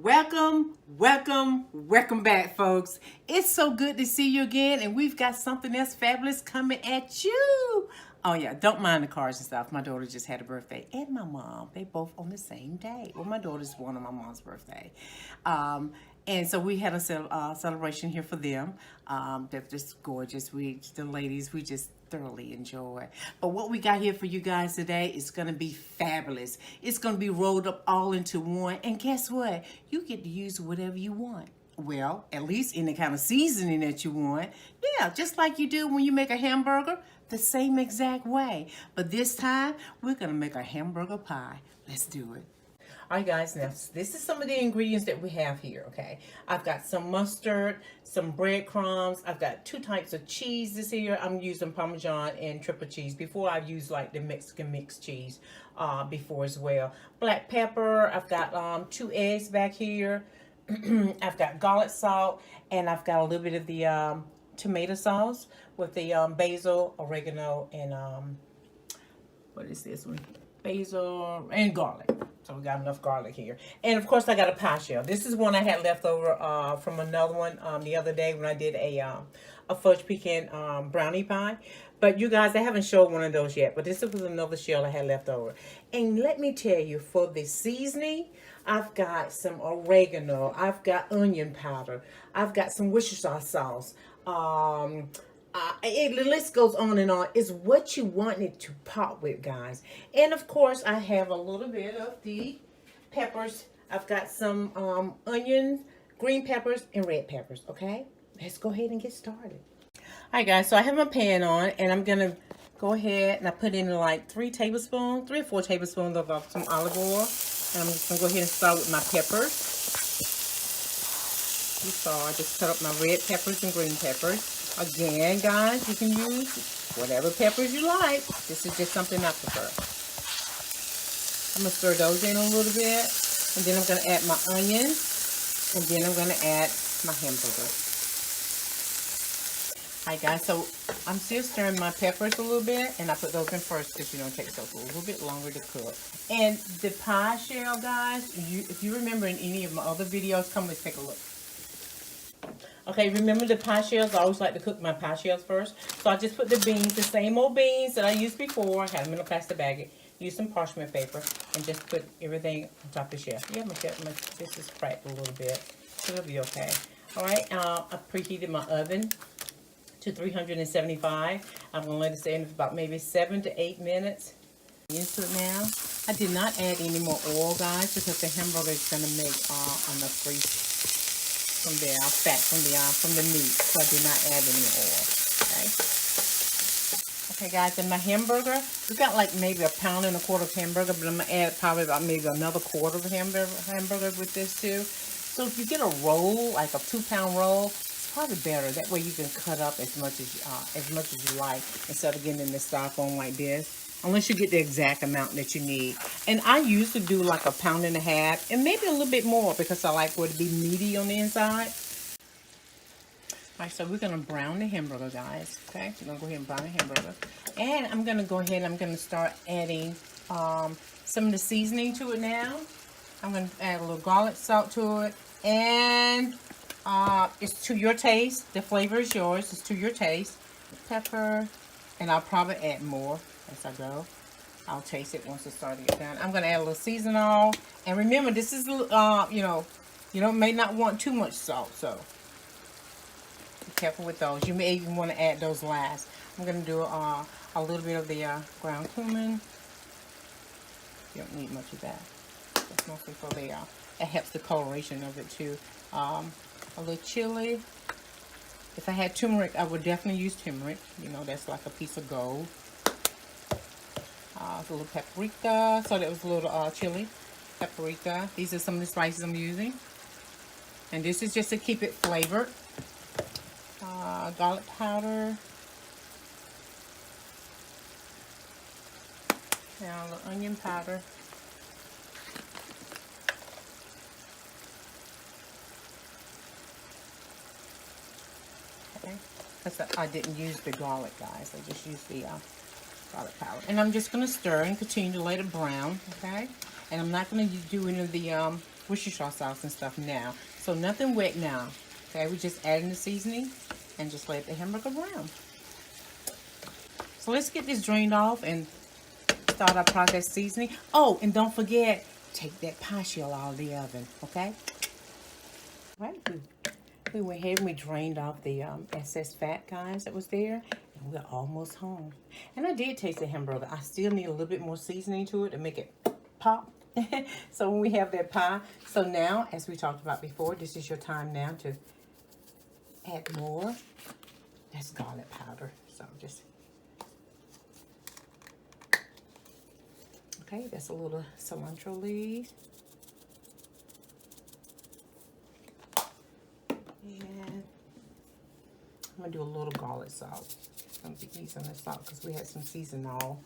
Welcome back, folks. It's so good to see you again, and we've got something else fabulous coming at you. Oh yeah, don't mind the cars and stuff. My daughter just had a birthday, and my mom. They both on the same day. Well, my daughter's one on my mom's birthday, and so we had a celebration here for them. They're just gorgeous. The ladies, we just thoroughly enjoy. But what we got here for you guys today is going to be fabulous. It's going to be rolled up all into one. And guess what? You get to use whatever you want. Well, at least in the kind of seasoning that you want. Yeah, just like you do when you make a hamburger, the same exact way. But this time, we're going to make a hamburger pie. Let's do it. All right, guys, now this is some of the ingredients that we have here, okay? I've got some mustard, some breadcrumbs. I've got 2 types of cheese this here. I'm using Parmesan and triple cheese. Before, I've used like the Mexican mixed cheese before as well. Black pepper. I've got 2 eggs back here. I've got garlic salt, and I've got a little bit of the tomato sauce with the basil, oregano, and what is this one? Basil and garlic. So we got enough garlic here. And of course I got a pie shell. This is one I had left over from another one the other day when I did a fudge pecan brownie pie. But you guys, I haven't showed one of those yet. But this was another shell I had left over. And let me tell you, for the seasoning, I've got some oregano. I've got onion powder. I've got some Worcestershire sauce. The list goes on and on. It's what you want it to pop with, guys. And of course, I have a little bit of the peppers. I've got some onions, green peppers, and red peppers, okay? Let's go ahead and get started. All right, guys, so I have my pan on, and I'm going to go ahead and I put in like 3 or 4 tablespoons of some olive oil. And I'm just going to go ahead and start with my peppers. You saw I just cut up my red peppers and green peppers. Again, guys, you can use whatever peppers you like. This is just something I prefer. I'm going to stir those in a little bit. And then I'm going to add my onions. And then I'm going to add my hamburger. Alright, guys, so I'm still stirring my peppers a little bit. And I put those in first because, it takes those a little bit longer to cook. And the pie shell, guys, if you remember in any of my other videos, come let's take a look. Okay, remember the pie shells? I always like to cook my pie shells first. So I just put the beans, the same old beans that I used before. I had them in a plastic bag. Use some parchment paper and just put everything on top of the shell. Yeah, this is cracked a little bit. So it'll be okay. Alright, I preheated my oven to 375. I'm going to let it stay in for about maybe 7 to 8 minutes. Into it now. I did not add any more oil, guys, because the hamburger is going to make enough grease from the fat from the meat, so I did not add any oil. Okay, guys, and my hamburger, we got like maybe 1.25 pounds of hamburger, but I'm gonna add probably about maybe another quarter of hamburger with this too. So if you get a roll, like a 2-pound roll, it's probably better. That way you can cut up as much as you like instead of getting in the styrofoam like this. Unless you get the exact amount that you need. And I used to do like 1.5 pounds and maybe a little bit more because I like for it to be meaty on the inside. Alright, so we're going to brown the hamburger, guys. Okay, we're going to go ahead and brown the hamburger. And I'm going to go ahead and I'm going to start adding some of the seasoning to it now. I'm going to add a little garlic salt to it. And it's to your taste. The flavor is yours. It's to your taste. Pepper. And I'll probably add more as I go. I'll taste it once it starts to get done. I'm going to add a little seasoning. And remember, this is, you may not want too much salt, so be careful with those. You may even want to add those last. I'm going to do a little bit of the ground cumin. You don't need much of that. That's mostly for the, it helps the coloration of it too. A little chili. If I had turmeric, I would definitely use turmeric. That's like a piece of gold. A little paprika. So that was a little chili. Paprika. These are some of the spices I'm using. And this is just to keep it flavored. Garlic powder. Now a little onion powder. Okay. I didn't use the garlic, guys. I just used the garlic powder. And I'm just going to stir and continue to let it brown, okay? And I'm not going to do any of the Worcestershire sauce and stuff now. So nothing wet now. Okay, we're just adding the seasoning and just let the hamburger brown. So let's get this drained off and start our process seasoning. Oh, and don't forget, take that pie shell out of the oven, okay? Right, we went ahead and we drained off the excess fat, guys, that was there. And we're almost home. And I did taste the hamburger. I still need a little bit more seasoning to it to make it pop. So when we have that pie, so now, as we talked about before, this is your time now to add more. That's garlic powder. So just, okay, that's a little cilantro leaves. And I'm gonna do a little garlic salt. I'm gonna need some of the salt because we had some seasoning all.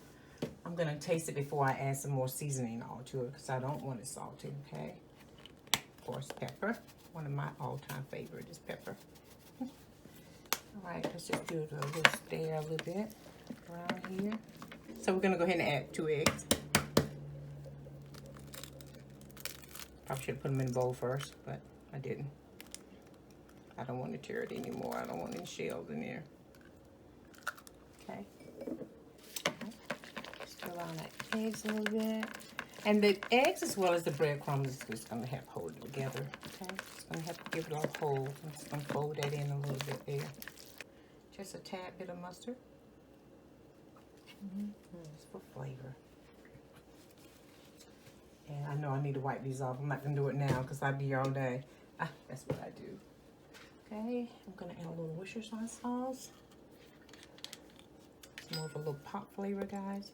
I'm gonna taste it before I add some more seasoning all to it because I don't want it salty, okay? Of course, pepper. One of my all-time favorite is pepper. All right, let's just do it a little stir a little bit around here. So we're gonna go ahead and add 2 eggs. Probably should have put them in the bowl first, but I didn't. I don't want to tear it anymore. I don't want any shells in there. Okay. Stir around that eggs a little bit. And the eggs as well as the breadcrumbs is just going to help hold it together. Okay. It's going to help give it a hold. I'm just going to fold that in a little bit there. Just a tad bit of mustard. Just for flavor. And I know I need to wipe these off. I'm not going to do it now because I'll be here all day. That's what I do. Okay, I'm going to add a little Worcestershire sauce. It's more of a little pop flavor, guys.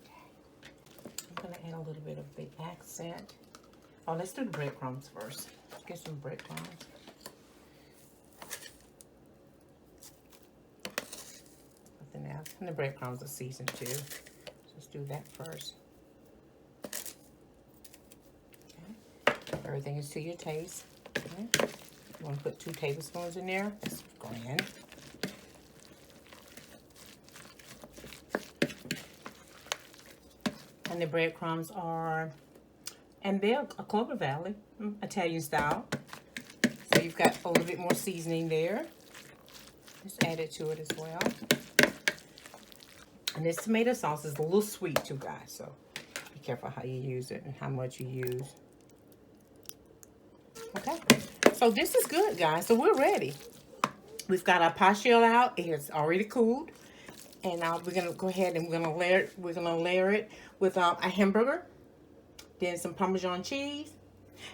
Okay. I'm going to add a little bit of the accent. Oh, let's do the breadcrumbs first. Let's get some breadcrumbs. Nothing else. And the breadcrumbs are seasoned too. So let's do that first. Everything is to your taste. Okay. You want to put 2 tablespoons in there. That's grand. And the breadcrumbs are, and they're a Clover Valley, Italian style. So you've got a little bit more seasoning there. Just add it to it as well. And this tomato sauce is a little sweet too, guys. So be careful how you use it and how much you use. Okay, so this is good, guys. So we're ready. We've got our pie shell out. It is already cooled, and we're gonna go ahead and we're gonna layer it with a hamburger, then some Parmesan cheese,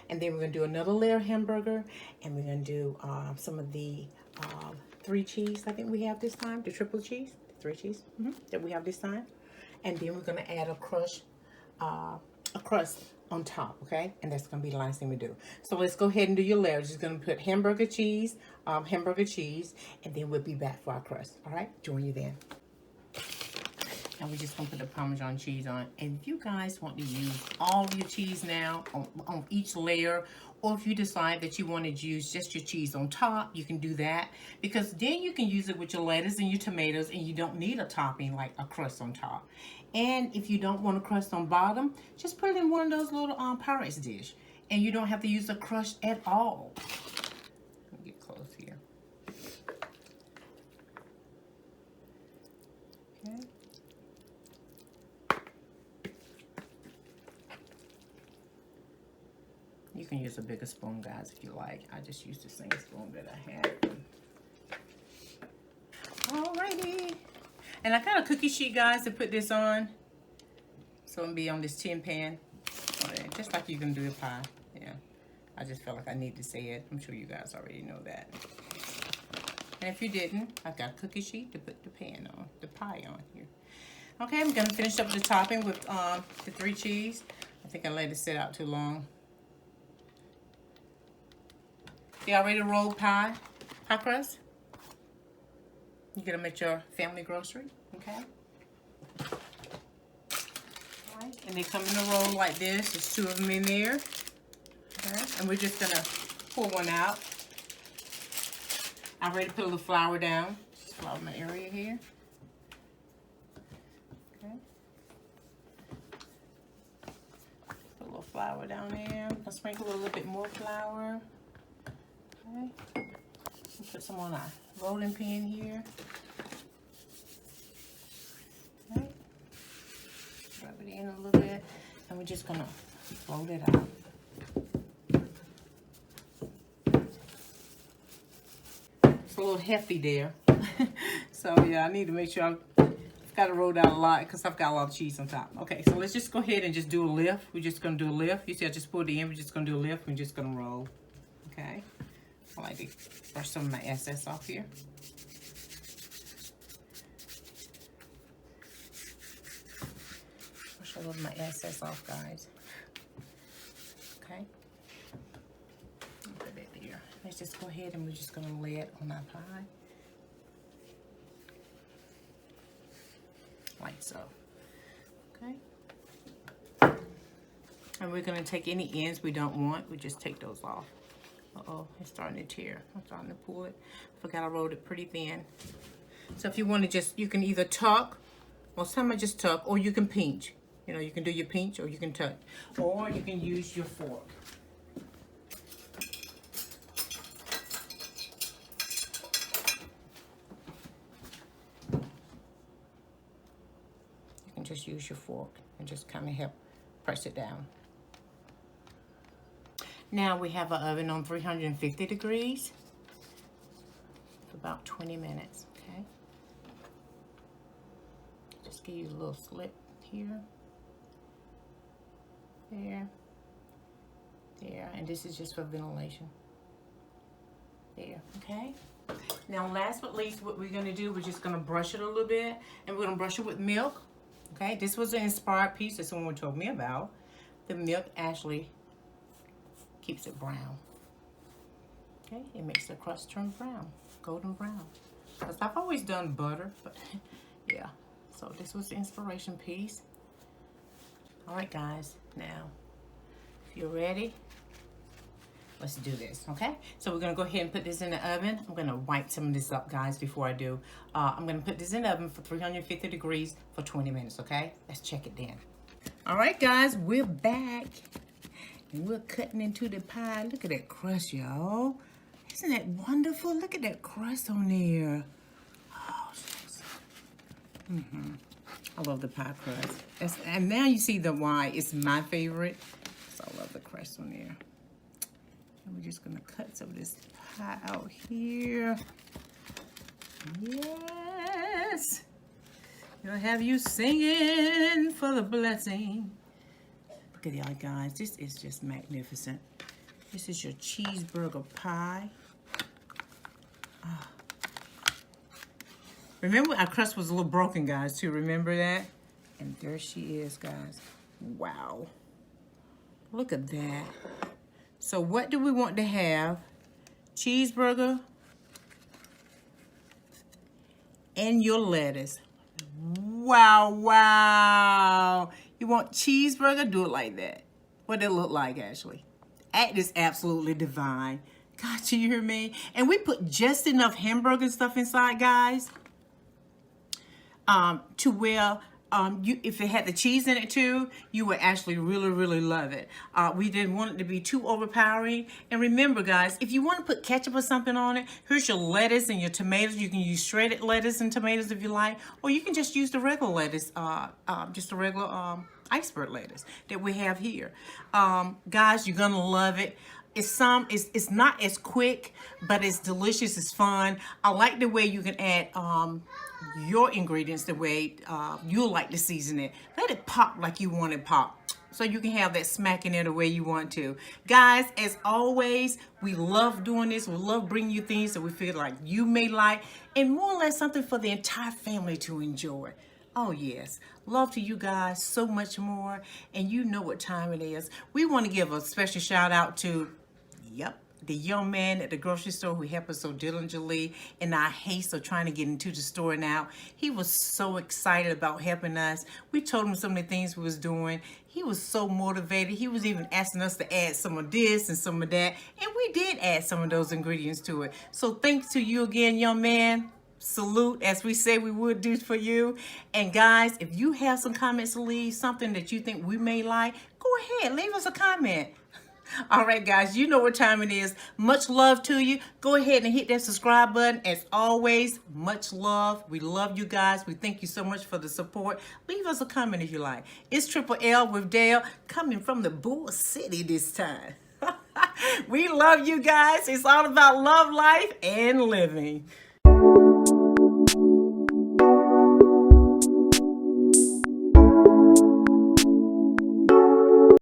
and then we're gonna do another layer of hamburger, and we're gonna do some of the 3 cheese. I think we have this time, the triple cheese, 3 cheese that we have this time, and then we're gonna add a crust on top, okay? And that's gonna be the last thing we do. So let's go ahead and do your layers. Just gonna put hamburger cheese, and then we'll be back for our crust. All right, join you then. And we're just gonna put the Parmesan cheese on. And if you guys want to use all your cheese now on each layer, or if you decide that you want to use just your cheese on top, you can do that, because then you can use it with your lettuce and your tomatoes, and you don't need a topping like a crust on top. And if you don't want a crust on bottom, just put it in one of those little Pyrex dish, and you don't have to use a crust at all. Let me get close here. Okay. You can use a bigger spoon, guys, if you like. I just used the same spoon that I had. Alrighty. And I got a cookie sheet, guys, to put this on. So it'll be on this tin pan. Just like you can do a pie. Yeah. I just felt like I need to say it. I'm sure you guys already know that. And if you didn't, I've got a cookie sheet to put the pan on, the pie on here. Okay, I'm going to finish up the topping with the 3 cheese. I think I let it sit out too long. The already rolled pie crust. You get them at your family grocery, okay? All right, and they come in a roll like this. There's 2 of them in there. Okay, and we're just gonna pull one out. I already put a little flour down. Just flour my area here. Okay. flour down there. I'll sprinkle a little bit more flour. Okay. Put some on our rolling pin here. Okay. Rub it in a little bit. And we're just gonna fold it out. It's a little hefty there. So yeah, I need to make sure I've got to roll down a lot because I've got a lot of cheese on top. Okay, so let's just go ahead and just do a lift. We're just gonna do a lift. You see I just pulled it in. We're just gonna do a lift. We're just gonna roll. Okay. I like to brush some of my excess off here. Brush a little of my excess off, guys. Okay. Put that there. Let's just go ahead and we're just gonna lay it on our pie. Like so. Okay. And we're gonna take any ends we don't want. We just take those off. Uh-oh, it's starting to tear. I'm starting to pull it. Forgot I rolled it pretty thin. So if you want to just, you can either tuck, most of the time I just tuck, or you can pinch. You know, you can do your pinch, or you can tuck. Or you can use your fork. You can just use your fork and just kind of help press it down. Now we have an oven on 350 degrees for about 20 minutes, okay? Just give you a little slit here, there, there, and this is just for ventilation. There, okay? Now last but least, what we're gonna do, we're just gonna brush it a little bit, and we're gonna brush it with milk, okay? This was an inspired piece that someone told me about. The milk actually keeps it brown. Okay, it makes the crust turn brown, golden brown. Because I've always done butter, but yeah. So this was the inspiration piece. All right, guys. Now, if you're ready, let's do this. Okay. So we're gonna go ahead and put this in the oven. I'm gonna wipe some of this up, guys. Before I do, I'm gonna put this in the oven for 350 degrees for 20 minutes. Okay. Let's check it then. All right, guys. We're back. And we're cutting into the pie. Look at that crust, y'all. Isn't that wonderful? Look at that crust on there. Oh, I love the pie crust. And now you see why it's my favorite. So I love the crust on there. And we're just gonna cut some of this pie out here. Yes. Gonna have you singing for the blessing. Look at y'all, guys. This is just magnificent. This is your cheeseburger pie. Oh. Remember, our crust was a little broken, guys, too. Remember that? And there she is, guys. Wow. Look at that. So what do we want to have? Cheeseburger and your lettuce. Wow, wow. You want cheeseburger? Do it like that. What it look like, actually. That is absolutely divine. God, you hear me? And we put just enough hamburger stuff inside, guys, to where if it had the cheese in it too, you would actually really, really love it. We didn't want it to be too overpowering. And remember, guys, if you want to put ketchup or something on it, here's your lettuce and your tomatoes. You can use shredded lettuce and tomatoes if you like, or you can just use the regular lettuce, just a regular iceberg lettuce that we have here. Guys, you're gonna love it. It's not as quick, but it's delicious. It's fun. I like the way you can add your ingredients the way you like to season it. Let it pop like you want it pop, so you can have that smack in it the way you want to. Guys, as always, we love doing this. We love bringing you things that we feel like you may like, and more or less something for the entire family to enjoy. Oh yes, love to you guys so much more, and you know what time it is. We want to give a special shout out to, the young man at the grocery store who helped us so diligently in our haste of trying to get into the store now. He was so excited about helping us. We told him some of the things we was doing. He was so motivated. He was even asking us to add some of this and some of that, and we did add some of those ingredients to it. So thanks to you again, young man. salute as we say we would do for you. And guys, if you have some comments to leave, something that you think we may like, go ahead, leave us a comment. All right, guys, you know what time it is. Much love to you. Go ahead and hit that subscribe button. As always, much love. We love you guys. We thank you so much for the support. Leave us a comment if you like. It's Triple L with Dale, coming from the Bull City this time. We love you guys. It's all about love, life, and living.